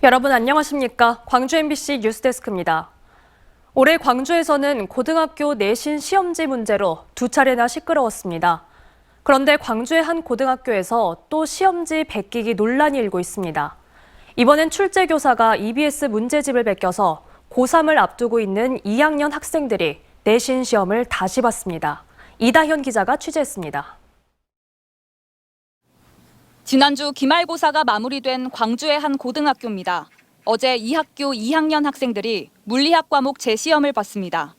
여러분 안녕하십니까? 광주 MBC 뉴스데스크입니다. 올해 광주에서는 고등학교 내신 시험지 문제로 두 차례나 시끄러웠습니다. 그런데 광주의 한 고등학교에서 또 시험지 베끼기 논란이 일고 있습니다. 이번엔 출제교사가 EBS 문제집을 베껴서 고3을 앞두고 있는 2학년 학생들이 내신 시험을 다시 봤습니다. 이다현 기자가 취재했습니다. 지난주 기말고사가 마무리된 광주의 한 고등학교입니다. 어제 이 학교 2학년 학생들이 물리학 과목 재시험을 봤습니다.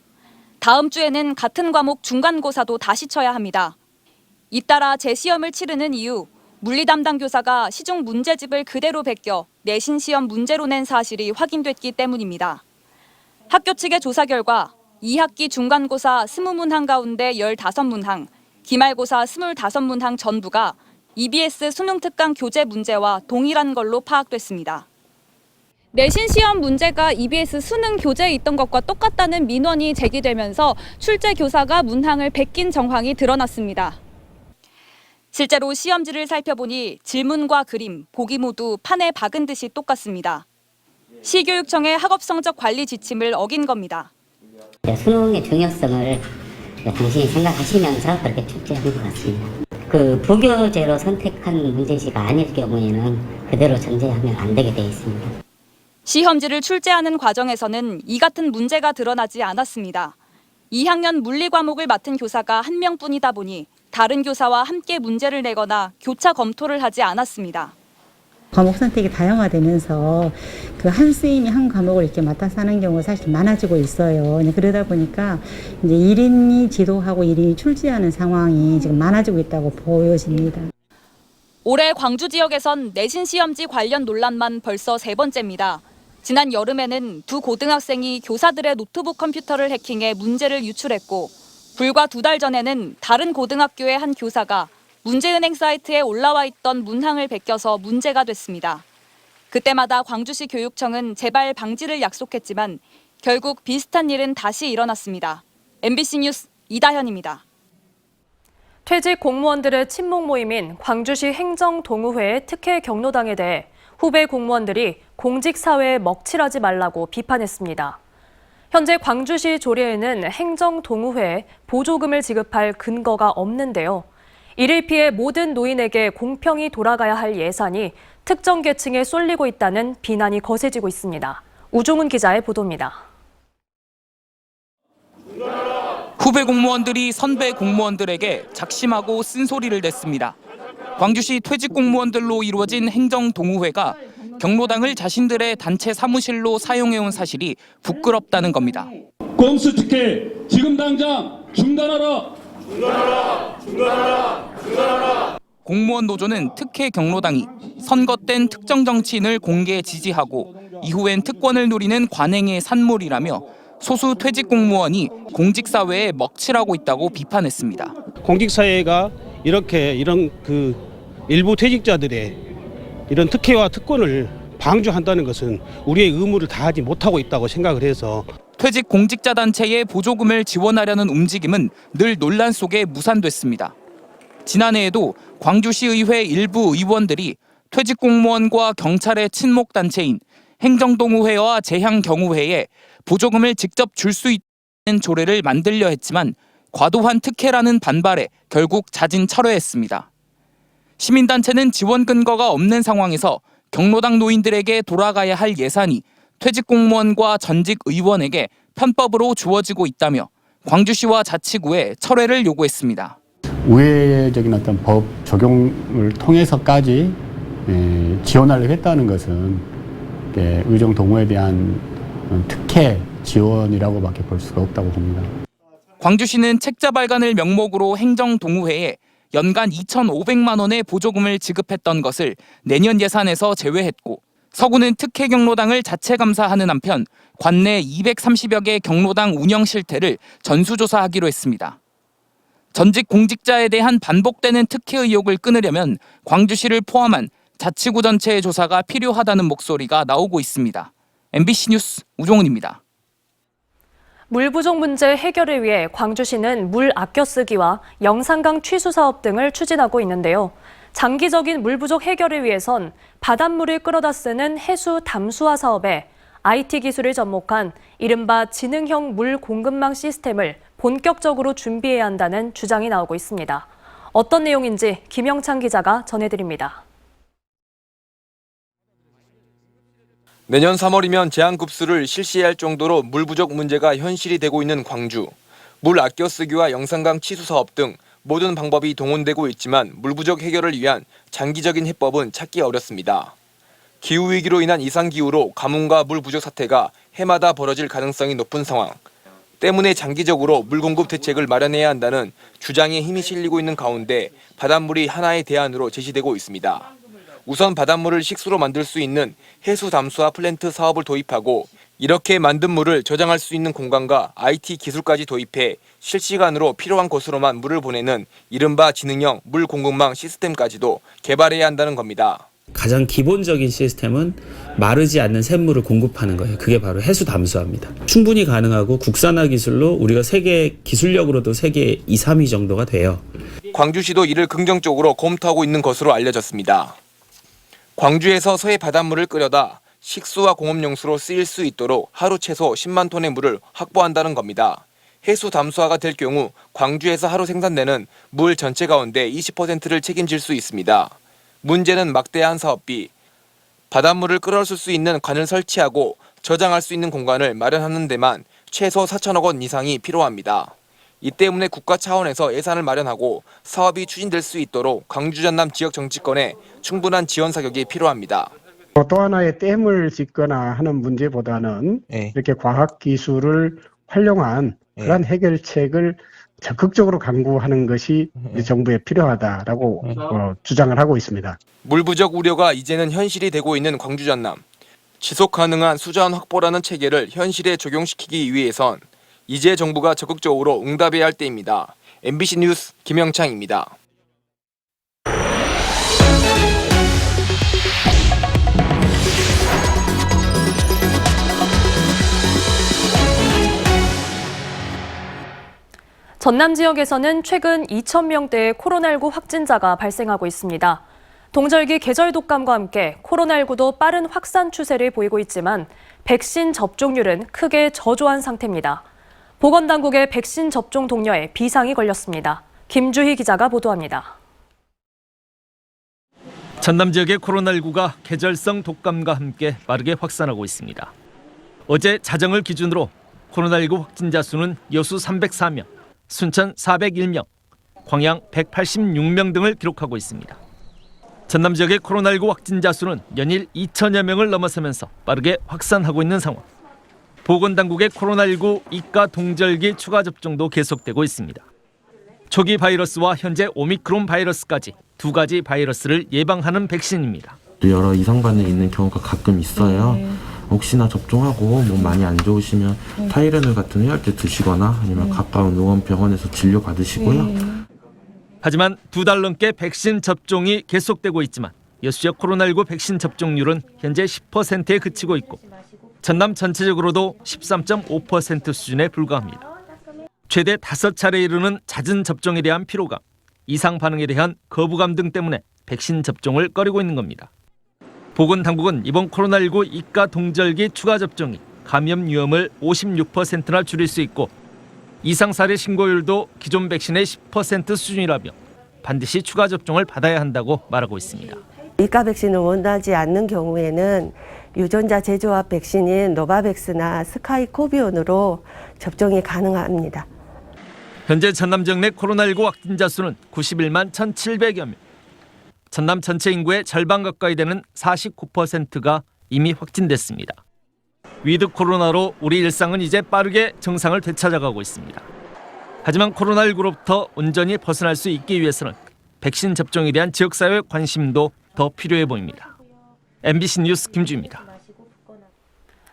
다음 주에는 같은 과목 중간고사도 다시 쳐야 합니다. 잇따라 재시험을 치르는 이유, 물리 담당 교사가 시중 문제집을 그대로 베껴 내신 시험 문제로 낸 사실이 확인됐기 때문입니다. 학교 측의 조사 결과 2학기 중간고사 20문항 가운데 15문항, 기말고사 25문항 전부가 EBS 수능 특강 교재 문제와 동일한 걸로 파악됐습니다. 내신 시험 문제가 EBS 수능 교재에 있던 것과 똑같다는 민원이 제기되면서 출제 교사가 문항을 베낀 정황이 드러났습니다. 실제로 시험지를 살펴보니 질문과 그림, 보기 모두 판에 박은 듯이 똑같습니다. 시교육청의 학업 성적 관리 지침을 어긴 겁니다. 수능의 중요성을 당신이 생각하시면서 그렇게 출제하는 것 같습니다. 부교재로 선택한 문제지가 아닐 경우에는 그대로 전제하면 안 되게 되어 있습니다. 시험지를 출제하는 과정에서는 이 같은 문제가 드러나지 않았습니다. 2학년 물리 과목을 맡은 교사가 한 명뿐이다 보니 다른 교사와 함께 문제를 내거나 교차 검토를 하지 않았습니다. 과목 선택이 다양화되면서 한 선생님이 한 과목을 이렇게 맡아서 하는 경우가 사실 많아지고 있어요. 그러다 보니까 이제 1인이 지도하고 1인이 출제하는 상황이 지금 많아지고 있다고 보여집니다. 올해 광주 지역에선 내신 시험지 관련 논란만 벌써 3번째입니다. 지난 여름에는 두 고등학생이 교사들의 노트북 컴퓨터를 해킹해 문제를 유출했고, 불과 2달 전에는 다른 고등학교의 한 교사가 문제은행 사이트에 올라와 있던 문항을 베껴서 문제가 됐습니다. 그때마다 광주시 교육청은 재발 방지를 약속했지만 결국 비슷한 일은 다시 일어났습니다. MBC 뉴스 이다현입니다. 퇴직 공무원들의 친목 모임인 광주시 행정동우회의 특혜 경로당에 대해 후배 공무원들이 공직사회에 먹칠하지 말라고 비판했습니다. 현재 광주시 조례에는 행정동우회에 보조금을 지급할 근거가 없는데요. 이를 피해 모든 노인에게 공평히 돌아가야 할 예산이 특정 계층에 쏠리고 있다는 비난이 거세지고 있습니다. 우종훈 기자의 보도입니다. 후배 공무원들이 선배 공무원들에게 작심하고 쓴소리를 냈습니다. 광주시 퇴직 공무원들로 이루어진 행정동우회가 경로당을 자신들의 단체 사무실로 사용해온 사실이 부끄럽다는 겁니다. 꼼수 특혜 지금 당장 중단하라! 공무원 노조는 특혜 경로당이 선거 땐 특정 정치인을 공개 지지하고 이후엔 특권을 누리는 관행의 산물이라며 소수 퇴직 공무원이 공직사회에 먹칠하고 있다고 비판했습니다. 공직사회가 이런 일부 퇴직자들의 이런 특혜와 특권을 방조한다는 것은 우리의 의무를 다하지 못하고 있다고 생각을 해서 퇴직 공직자 단체에 보조금을 지원하려는 움직임은 늘 논란 속에 무산됐습니다. 지난해에도 광주시의회 일부 의원들이 퇴직 공무원과 경찰의 친목 단체인 행정동우회와 재향경우회에 보조금을 직접 줄 수 있는 조례를 만들려 했지만 과도한 특혜라는 반발에 결국 자진 철회했습니다. 시민단체는 지원 근거가 없는 상황에서 경로당 노인들에게 돌아가야 할 예산이 퇴직 공무원과 전직 의원에게 편법으로 주어지고 있다며 광주시와 자치구에 철회를 요구했습니다. 우회적인 어떤 법 적용을 통해서까지 지원하려고 했다는 것은 의정 동호에 대한 특혜 지원이라고밖에 볼 수가 없다고 봅니다. 광주시는 책자 발간을 명목으로 행정동우회에 연간 2,500만 원의 보조금을 지급했던 것을 내년 예산에서 제외했고, 서구는 특혜 경로당을 자체 감사하는 한편 관내 230여 개 경로당 운영 실태를 전수조사하기로 했습니다. 전직 공직자에 대한 반복되는 특혜 의혹을 끊으려면 광주시를 포함한 자치구 전체의 조사가 필요하다는 목소리가 나오고 있습니다. MBC 뉴스 우종훈입니다. 물 부족 문제 해결을 위해 광주시는 물 아껴 쓰기와 영산강 취수 사업 등을 추진하고 있는데요. 장기적인 물 부족 해결을 위해선 바닷물을 끌어다 쓰는 해수 담수화 사업에 IT 기술을 접목한 이른바 지능형 물 공급망 시스템을 본격적으로 준비해야 한다는 주장이 나오고 있습니다. 어떤 내용인지 김영찬 기자가 전해드립니다. 내년 3월이면 제한급수를 실시할 정도로 물 부족 문제가 현실이 되고 있는 광주. 물 아껴 쓰기와 영산강 치수 사업 등 모든 방법이 동원되고 있지만 물 부족 해결을 위한 장기적인 해법은 찾기 어렵습니다. 기후위기로 인한 이상기후로 가뭄과 물 부족 사태가 해마다 벌어질 가능성이 높은 상황. 때문에 장기적으로 물 공급 대책을 마련해야 한다는 주장에 힘이 실리고 있는 가운데 바닷물이 하나의 대안으로 제시되고 있습니다. 우선 바닷물을 식수로 만들 수 있는 해수 담수화 플랜트 사업을 도입하고 이렇게 만든 물을 저장할 수 있는 공간과 IT 기술까지 도입해 실시간으로 필요한 곳으로만 물을 보내는 이른바 지능형 물 공급망 시스템까지도 개발해야 한다는 겁니다. 가장 기본적인 시스템은 마르지 않는 샘물을 공급하는 거예요. 그게 바로 해수 담수화입니다. 충분히 가능하고 국산화 기술로 우리가 세계 기술력으로도 세계 2, 3위 정도가 돼요. 광주시도 이를 긍정적으로 검토하고 있는 것으로 알려졌습니다. 광주에서 서해 바닷물을 끓여다 식수와 공업용수로 쓰일 수 있도록 하루 최소 10만 톤의 물을 확보한다는 겁니다. 해수 담수화가 될 경우 광주에서 하루 생산되는 물 전체 가운데 20%를 책임질 수 있습니다. 문제는 막대한 사업비. 바닷물을 끌어쓸 수 있는 관을 설치하고 저장할 수 있는 공간을 마련하는 데만 최소 4천억 원 이상이 필요합니다. 이 때문에 국가 차원에서 예산을 마련하고 사업이 추진될 수 있도록 광주 전남 지역 정치권에 충분한 지원 사격이 필요합니다. 또 하나의 댐을 짓거나 하는 문제보다는 이렇게 과학 기술을 활용한 그런 해결책을 적극적으로 강구하는 것이 정부에 필요하다라고 주장을 하고 있습니다. 물 부족 우려가 이제는 현실이 되고 있는 광주 전남. 지속 가능한 수자원 확보라는 체계를 현실에 적용시키기 위해선 이제 정부가 적극적으로 응답해야 할 때입니다. MBC 뉴스 김영창입니다. 전남 지역에서는 최근 2,000명대의 코로나19 확진자가 발생하고 있습니다. 동절기 계절 독감과 함께 코로나19도 빠른 확산 추세를 보이고 있지만 백신 접종률은 크게 저조한 상태입니다. 보건당국의 백신 접종 독려에 비상이 걸렸습니다. 김주희 기자가 보도합니다. 전남 지역의 코로나19가 계절성 독감과 함께 빠르게 확산하고 있습니다. 어제 자정을 기준으로 코로나19 확진자 수는 여수 304명, 순천 401명, 광양 186명 등을 기록하고 있습니다. 전남 지역의 코로나19 확진자 수는 연일 2천여 명을 넘어서면서 빠르게 확산하고 있는 상황. 보건당국의 코로나19 입가 동절기 추가 접종도 계속되고 있습니다. 초기 바이러스와 현재 오미크론 바이러스까지 두 가지 바이러스를 예방하는 백신입니다. 여러 이상 반응이 있는 경우가 가끔 있어요. 혹시나 접종하고 몸 많이 안 좋으시면 타이레놀 같은 해열제 드시거나 아니면 가까운 의원병원에서 진료 받으시고요. 하지만 2달 넘게 백신 접종이 계속되고 있지만 여수 지역 코로나19 백신 접종률은 현재 10%에 그치고 있고 전남 전체적으로도 13.5% 수준에 불과합니다. 최대 5차례에 이르는 잦은 접종에 대한 피로감, 이상 반응에 대한 거부감 등 때문에 백신 접종을 꺼리고 있는 겁니다. 보건당국은 이번 코로나19 입가 동절기 추가 접종이 감염 위험을 56%나 줄일 수 있고 이상 사례 신고율도 기존 백신의 10% 수준이라며 반드시 추가 접종을 받아야 한다고 말하고 있습니다. 입가 백신을 원하지 않는 경우에는 유전자 제조합 백신인 노바백스나 스카이코비온으로 접종이 가능합니다. 현재 전남 지역 내 코로나19 확진자 수는 91만 1,700여 명. 전남 전체 인구의 절반 가까이 되는 49%가 이미 확진됐습니다. 위드 코로나로 우리 일상은 이제 빠르게 정상을 되찾아가고 있습니다. 하지만 코로나19로부터 온전히 벗어날 수 있기 위해서는 백신 접종에 대한 지역사회의 관심도 더 필요해 보입니다. MBC 뉴스 김주입니다.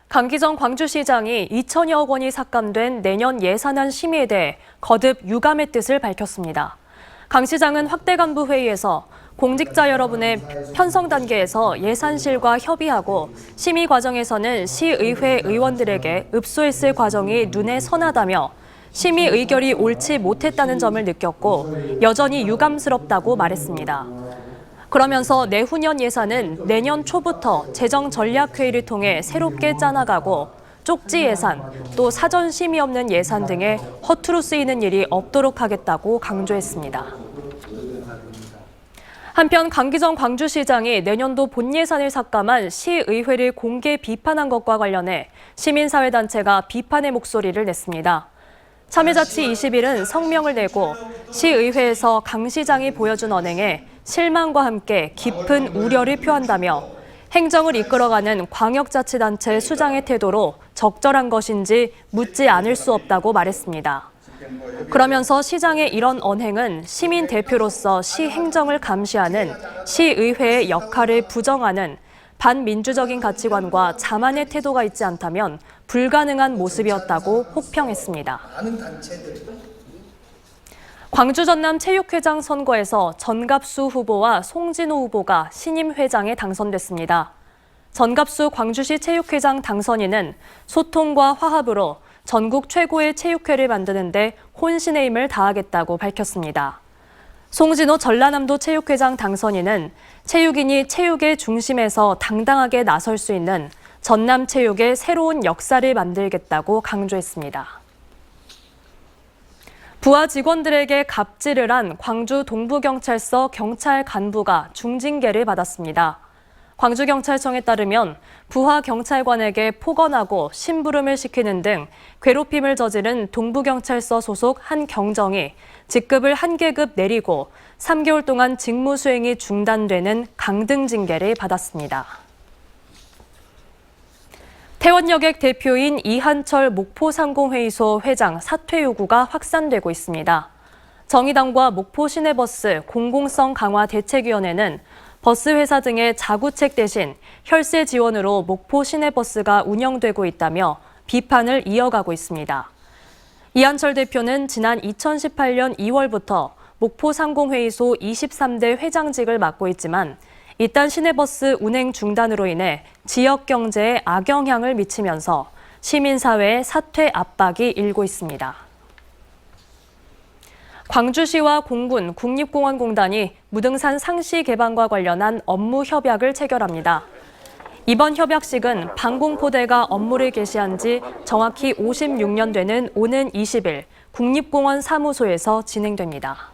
강기정 광주시장이 2천여억 원이 삭감된 내년 예산안 심의에 대해 거듭 유감의 뜻을 밝혔습니다. 강 시장은 확대 간부 회의에서 공직자 여러분의 편성 단계에서 예산실과 협의하고 심의 과정에서는 시의회 의원들에게 읍소했을 과정이 눈에 선하다며 심의 의결이 옳지 못했다는 점을 느꼈고 여전히 유감스럽다고 말했습니다. 그러면서 내후년 예산은 내년 초부터 재정전략회의를 통해 새롭게 짜나가고 쪽지 예산, 또 사전 심의 없는 예산 등에 허투루 쓰이는 일이 없도록 하겠다고 강조했습니다. 한편 강기정 광주시장이 내년도 본 예산을 삭감한 시의회를 공개 비판한 것과 관련해 시민사회단체가 비판의 목소리를 냈습니다. 참여자치 21은 성명을 내고 시의회에서 강 시장이 보여준 언행에 실망과 함께 깊은 우려를 표한다며 행정을 이끌어가는 광역자치단체 수장의 태도로 적절한 것인지 묻지 않을 수 없다고 말했습니다. 그러면서 시장의 이런 언행은 시민 대표로서 시 행정을 감시하는 시의회의 역할을 부정하는 반민주적인 가치관과 자만의 태도가 있지 않다면 불가능한 모습이었다고 혹평했습니다. 광주 전남 체육회장 선거에서 전갑수 후보와 송진호 후보가 신임 회장에 당선됐습니다. 전갑수 광주시 체육회장 당선인은 소통과 화합으로 전국 최고의 체육회를 만드는 데 혼신의 힘을 다하겠다고 밝혔습니다. 송진호 전라남도 체육회장 당선인은 체육인이 체육의 중심에서 당당하게 나설 수 있는 전남 체육의 새로운 역사를 만들겠다고 강조했습니다. 부하 직원들에게 갑질을 한 광주 동부경찰서 경찰 간부가 중징계를 받았습니다. 광주경찰청에 따르면 부하 경찰관에게 폭언하고 심부름을 시키는 등 괴롭힘을 저지른 동부경찰서 소속 한 경정이 직급을 한 계급 내리고 3개월 동안 직무 수행이 중단되는 강등 징계를 받았습니다. 태원여객 대표인 이한철 목포상공회의소 회장 사퇴 요구가 확산되고 있습니다. 정의당과 목포시내버스 공공성 강화 대책위원회는 버스 회사 등의 자구책 대신 혈세 지원으로 목포 시내버스가 운영되고 있다며 비판을 이어가고 있습니다. 이한철 대표는 지난 2018년 2월부터 목포 상공회의소 23대 회장직을 맡고 있지만 이딴 시내버스 운행 중단으로 인해 지역 경제에 악영향을 미치면서 시민사회의 사퇴 압박이 일고 있습니다. 광주시와 공군, 국립공원공단이 무등산 상시 개방과 관련한 업무 협약을 체결합니다. 이번 협약식은 방공포대가 업무를 개시한 지 정확히 56년 되는 오는 20일 국립공원 사무소에서 진행됩니다.